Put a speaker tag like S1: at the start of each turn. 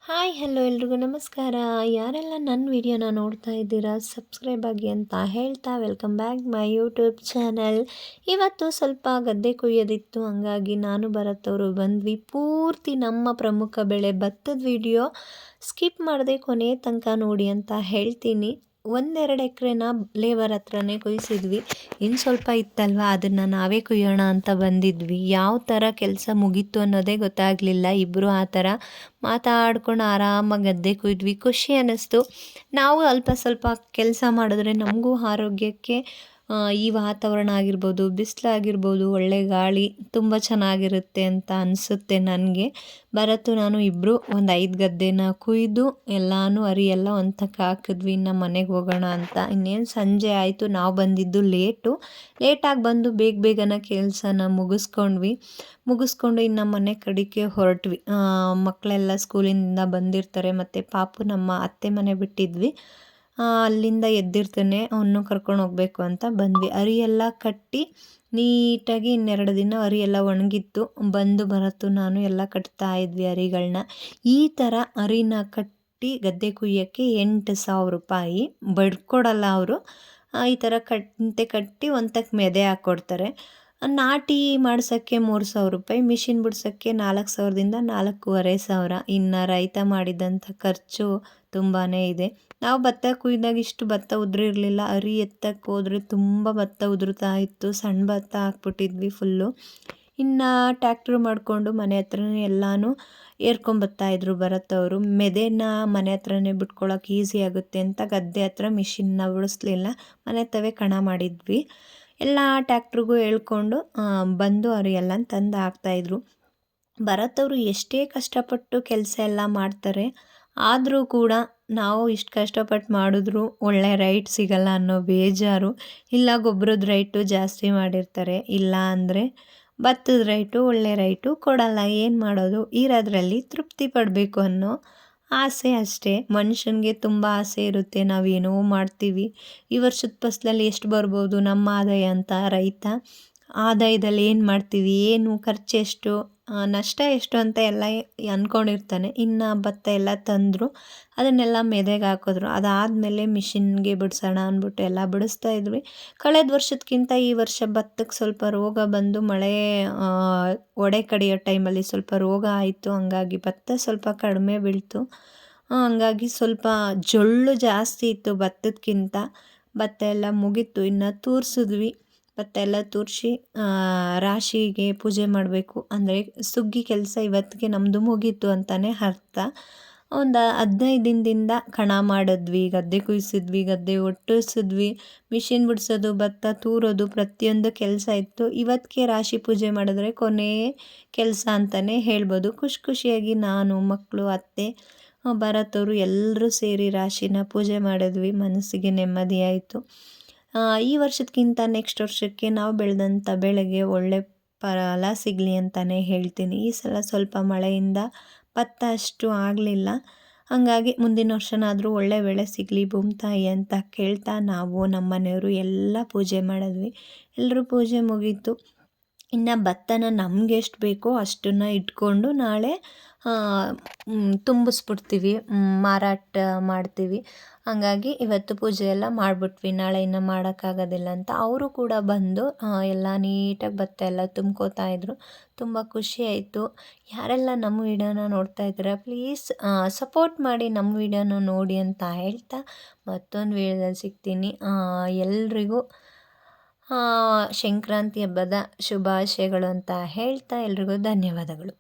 S1: Hi hello ಎಲ್ರಿಗೂ ನಮಸ್ಕಾರ. ಯಾರೆಲ್ಲ ನನ್ನ ವಿಡಿಯೋನ ನೋಡ್ತಾ ಇದ್ದೀರಾ ಸಬ್ಸ್ಕ್ರೈಬ್ ಆಗಿ ಅಂತ ಹೇಳ್ತಾ welcome back my YouTube channel. ಇವತ್ತು ಸ್ವಲ್ಪ ಗದ್ದೆ ಕೊಯ್ಯೋದಿತ್ತು, ಹಂಗಾಗಿ ನಾನು ಭರತ್ ಬಂದ್ವಿ. ಪೂರ್ತಿ ನಮ್ಮ ಪ್ರಮುಖ ಬೆಳೆ ಭತ್ತದ ವಿಡಿಯೋ ಸ್ಕಿಪ್ ಮಾಡದೆ ಕೊನೆ ತನಕ ನೋಡಿ ಅಂತ ಹೇಳ್ತೀನಿ. 1-2 ಎಕರೆನ ಲೇಬರ್ ಹತ್ರನೇ ಕೊಯ್ಸಿದ್ವಿ. ಇನ್ನು ಸ್ವಲ್ಪ ಇತ್ತಲ್ವ, ಅದನ್ನು ನಾವೇ ಕೊಯ್ಯೋಣ ಅಂತ ಬಂದಿದ್ವಿ. ಯಾವ ಥರ ಕೆಲಸ ಮುಗೀತು ಅನ್ನೋದೇ ಗೊತ್ತಾಗಲಿಲ್ಲ. ಇಬ್ಬರು ಆ ಥರ ಮಾತಾಡ್ಕೊಂಡು ಆರಾಮಾಗಿ ಗದ್ದೆ ಕೊಯ್ದ್ವಿ. ಖುಷಿ ಅನ್ನಿಸ್ತು. ನಾವು ಅಲ್ಪ ಸ್ವಲ್ಪ ಕೆಲಸ ಮಾಡಿದ್ರೆ ನಮಗೂ ಆರೋಗ್ಯಕ್ಕೆ ಈ ವಾತಾವರಣ ಆಗಿರ್ಬೋದು, ಬಿಸಿಲಾಗಿರ್ಬೋದು, ಒಳ್ಳೆ ಗಾಳಿ ತುಂಬ ಚೆನ್ನಾಗಿರುತ್ತೆ ಅಂತ ಅನಿಸುತ್ತೆ ನನಗೆ. ಭರತ್ ನಾನು ಇಬ್ಬರು ಒಂದು 5 ಗದ್ದೆನ ಕುಯ್ದು ಎಲ್ಲನೂ ಅರಿ ಎಲ್ಲ ಒಂದಕ್ಕೆ ಹಾಕಿದ್ವಿ. ಇನ್ನು ಮನೆಗೆ ಹೋಗೋಣ ಅಂತ. ಇನ್ನೇನು ಸಂಜೆ ಆಯಿತು. ನಾವು ಬಂದಿದ್ದು ಲೇಟಾಗಿ ಬಂದು ಬೇಗನೆ ಕೆಲಸನ ಮುಗಿಸ್ಕೊಂಡು ಇನ್ನು ಮನೆ ಕಡೆಗೆ ಹೊರಟ್ವಿ. ಮಕ್ಕಳೆಲ್ಲ ಸ್ಕೂಲಿಂದ ಬಂದಿರ್ತಾರೆ, ಮತ್ತು ಪಾಪು ನಮ್ಮ ಅತ್ತೆ ಮನೆ ಬಿಟ್ಟಿದ್ವಿ. ಅಲ್ಲಿಂದ ಎದ್ದಿರ್ತಾನೆ, ಅವನು ಕರ್ಕೊಂಡು ಹೋಗಬೇಕು ಅಂತ ಬಂದ್ವಿ. ಅರಿ ಎಲ್ಲ ಕಟ್ಟಿ ನೀಟಾಗಿ 2 ದಿನ ಅರಿ ಎಲ್ಲ ಒಣಗಿತ್ತು. ಭರತ್ ನಾನು ಎಲ್ಲ ಕಟ್ತಾ ಇದ್ವಿ ಅರಿಗಳನ್ನ. ಈ ಥರ ಅರಿನ ಕಟ್ಟಿ ಗದ್ದೆ ಕುಯ್ಯೋಕ್ಕೆ 8,000 ರೂಪಾಯಿ ಬಡ್ಕೊಡಲ್ಲ ಅವರು. ಈ ಥರ ಕಟ್ಟಿ ಒಂದಕ್ಕೆ ಮೆದೆ ಹಾಕ್ಕೊಡ್ತಾರೆ. ನಾಟಿ ಮಾಡ್ಸೋಕ್ಕೆ 3,000 ರೂಪಾಯಿ, ಮಿಷಿನ್ ಬಿಡ್ಸೋಕ್ಕೆ 4,000ದಿಂದ 4,500. ಇನ್ನು ರೈತ ಮಾಡಿದಂಥ ಖರ್ಚು ತುಂಬಾ ಇದೆ. ನಾವು ಭತ್ತ ಕುಯ್ದಾಗ ಇಷ್ಟು ಭತ್ತ ಉದುರಿರಲಿಲ್ಲ. ಅರಿ ಎತ್ತಕ್ಕೆ ಹೋದರೆ ತುಂಬ ಭತ್ತ ಉದುರ್ತಾ ಇತ್ತು. ಸಣ್ಣ ಭತ್ತ ಹಾಕ್ಬಿಟ್ಟಿದ್ವಿ ಫುಲ್ಲು. ಇನ್ನು ಟ್ಯಾಕ್ಟ್ರು ಮಾಡಿಕೊಂಡು ಮನೆ ಹತ್ರನೇ ಎಲ್ಲನೂ ಏರ್ಕೊಂಬರ್ತಾಯಿದ್ರು ಭರತ್ ಅವರು. ಮೆದೆನ ಮನೆ ಹತ್ರನೇ ಬಿಟ್ಕೊಳ್ಳೋಕೆ ಈಸಿ ಆಗುತ್ತೆ ಅಂತ ಗದ್ದೆ ಹತ್ರ ಮಿಷಿನ್ನ ಬಿಡಿಸ್ಲಿಲ್ಲ, ಮನೆ ಹತ್ರವೇ ಕಣ ಮಾಡಿದ್ವಿ. ಎಲ್ಲ ಟ್ಯಾಕ್ಟ್ರಿಗೂ ಹೇಳ್ಕೊಂಡು ಬಂದು ಅರಿ ಎಲ್ಲ ತಂದು ಹಾಕ್ತಾಯಿದ್ರು. ಭರತ್ ಅವರು ಎಷ್ಟೇ ಕಷ್ಟಪಟ್ಟು ಕೆಲಸ ಎಲ್ಲ ಮಾಡ್ತಾರೆ, ಆದರೂ ಕೂಡ ನಾವು ಇಷ್ಟು ಕಷ್ಟಪಟ್ಟು ಮಾಡಿದ್ರು ಒಳ್ಳೆ ರೈಟ್ ಸಿಗಲ್ಲ ಅನ್ನೋ ಬೇಜಾರು. ಇಲ್ಲ ಗೊಬ್ಬರದ ರೈಟು ಜಾಸ್ತಿ ಮಾಡಿರ್ತಾರೆ, ಇಲ್ಲ ಅಂದರೆ ಭತ್ತದ ಒಳ್ಳೆ ರೈಟು ಕೊಡಲ್ಲ. ಏನು ಮಾಡೋದು, ಇರೋದ್ರಲ್ಲಿ ತೃಪ್ತಿ ಪಡಬೇಕು ಅನ್ನೋ ಆಸೆ ಅಷ್ಟೇ. ಮನುಷ್ಯನಿಗೆ ತುಂಬ ಆಸೆ ಇರುತ್ತೆ. ನಾವೇನೋ ಮಾಡ್ತೀವಿ, ಈ ವರ್ಷದ ಫಸಲಲ್ಲಿ ಎಷ್ಟು ಬರ್ಬೋದು ನಮ್ಮ ಆದಾಯ ಅಂತ. ರೈತ ಆದಾಯದಲ್ಲಿ ಏನು ಮಾಡ್ತೀವಿ, ಏನು ಖರ್ಚು ಎಷ್ಟು, ನಷ್ಟ ಎಷ್ಟು ಅಂತ ಎಲ್ಲ ಅಂದ್ಕೊಂಡಿರ್ತಾನೆ. ಇನ್ನು ಭತ್ತ ಎಲ್ಲ ತಂದರು, ಅದನ್ನೆಲ್ಲ ಮೆದೆಗೆ ಹಾಕಿದ್ರು. ಅದಾದಮೇಲೆ ಮಿಷಿನ್ಗೆ ಬಿಡಿಸೋಣ ಅಂದ್ಬಿಟ್ಟು ಎಲ್ಲ ಬಿಡಿಸ್ತಾ ಇದ್ವಿ. ಕಳೆದ ವರ್ಷಕ್ಕಿಂತ ಈ ವರ್ಷ ಭತ್ತಕ್ಕೆ ಸ್ವಲ್ಪ ರೋಗ ಬಂದು ಮಳೆ ಒಡೆ ಕಡಿಯೋ ಟೈಮಲ್ಲಿ ಸ್ವಲ್ಪ ರೋಗ ಆಯಿತು. ಹಂಗಾಗಿ ಭತ್ತ ಸ್ವಲ್ಪ ಕಡಿಮೆ ಬೀಳ್ತು. ಹಂಗಾಗಿ ಸ್ವಲ್ಪ ಜೊಳ್ಳು ಜಾಸ್ತಿ ಇತ್ತು ಭತ್ತಕ್ಕಿಂತ. ಭತ್ತ ಎಲ್ಲ ಮುಗೀತು. ಇನ್ನು ತೂರಿಸಿದ್ವಿ. ಭತ್ತ ಎಲ್ಲ ತೂರಿಸಿ ರಾಶಿಗೆ ಪೂಜೆ ಮಾಡಬೇಕು. ಅಂದರೆ ಸುಗ್ಗಿ ಕೆಲಸ ಇವತ್ತಿಗೆ ನಮ್ಮದು ಮುಗೀತು ಅಂತಲೇ ಅರ್ಥ. ಒಂದು 15 ದಿನದಿಂದ ಕಣ ಮಾಡಿದ್ವಿ, ಗದ್ದೆ ಕುಯ್ಸಿದ್ವಿ, ಗದ್ದೆ ಒಟ್ಟಿಸಿದ್ವಿ, ಮಿಷಿನ್ ಬಿಡಿಸೋದು, ಭತ್ತ ತೂರೋದು, ಪ್ರತಿಯೊಂದು ಕೆಲಸ ಇತ್ತು. ಇವತ್ತಿಗೆ ರಾಶಿ ಪೂಜೆ ಮಾಡಿದ್ರೆ ಕೊನೆ ಕೆಲಸ ಅಂತಲೇ ಹೇಳ್ಬೋದು. ಖುಷಿಯಾಗಿ ನಾನು, ಮಕ್ಕಳು, ಅತ್ತೆ, ಭರತ್ ಅವರು ಎಲ್ಲರೂ ಸೇರಿ ರಾಶಿನ ಪೂಜೆ ಮಾಡಿದ್ವಿ. ಮನಸ್ಸಿಗೆ ನೆಮ್ಮದಿ ಆಯಿತು. ಈ ವರ್ಷಕ್ಕಿಂತ ನೆಕ್ಸ್ಟ್ ವರ್ಷಕ್ಕೆ ನಾವು ಬೆಳೆದಂಥ ಬೆಳೆಗೆ ಒಳ್ಳೆ ಫಲ ಸಿಗಲಿ ಅಂತಲೇ ಹೇಳ್ತೀನಿ. ಈ ಸಲ ಸ್ವಲ್ಪ ಮಳೆಯಿಂದ ಭತ್ತ ಅಷ್ಟು ಆಗಲಿಲ್ಲ. ಹಾಗಾಗಿ ಮುಂದಿನ ವರ್ಷನಾದರೂ ಒಳ್ಳೆ ಬೆಳೆ ಸಿಗಲಿ ಭೂಮಿತಾಯಿ ಅಂತ ಕೇಳ್ತಾ ನಾವು ನಮ್ಮ ಮನೆಯವರು ಎಲ್ಲ ಪೂಜೆ ಮಾಡಿದ್ವಿ. ಎಲ್ಲರೂ ಪೂಜೆ ಮುಗೀತು. ಇನ್ನು ಭತ್ತನ ನಮ್ಗೆ ಎಷ್ಟು ಬೇಕೋ ಅಷ್ಟನ್ನು ಇಟ್ಕೊಂಡು ನಾಳೆ ತುಂಬಿಸ್ಬಿಡ್ತೀವಿ, ಮಾರಾಟ ಮಾಡ್ತೀವಿ. ಹಾಗಾಗಿ ಇವತ್ತು ಪೂಜೆ ಎಲ್ಲ ಮಾಡಿಬಿಟ್ವಿ. ನಾಳೆ ಇನ್ನು ಮಾಡೋಕ್ಕಾಗೋದಿಲ್ಲ ಅಂತ ಅವರು ಕೂಡ ಬಂದು ಎಲ್ಲ ನೀಟಾಗಿ ಭತ್ತ ಎಲ್ಲ ತುಂಬ್ಕೋತಾ ಇದ್ರು. ತುಂಬ ಖುಷಿ ಆಯಿತು. ಯಾರೆಲ್ಲ ನಮ್ಮ ವಿಡಿಯೋನ ನೋಡ್ತಾ ಇದ್ದೀರಾ ಪ್ಲೀಸ್ ಸಪೋರ್ಟ್ ಮಾಡಿ, ನಮ್ಮ ವಿಡಿಯೋನ ನೋಡಿ ಅಂತ ಹೇಳ್ತಾ ಮತ್ತೊಂದು ವಿಡಿಯೋದಲ್ಲಿ ಸಿಗ್ತೀನಿ. ಎಲ್ರಿಗೂ ಸಂಕ್ರಾಂತಿ ಹಬ್ಬದ ಶುಭಾಶಯಗಳು ಅಂತ ಹೇಳ್ತಾ ಎಲ್ರಿಗೂ ಧನ್ಯವಾದಗಳು.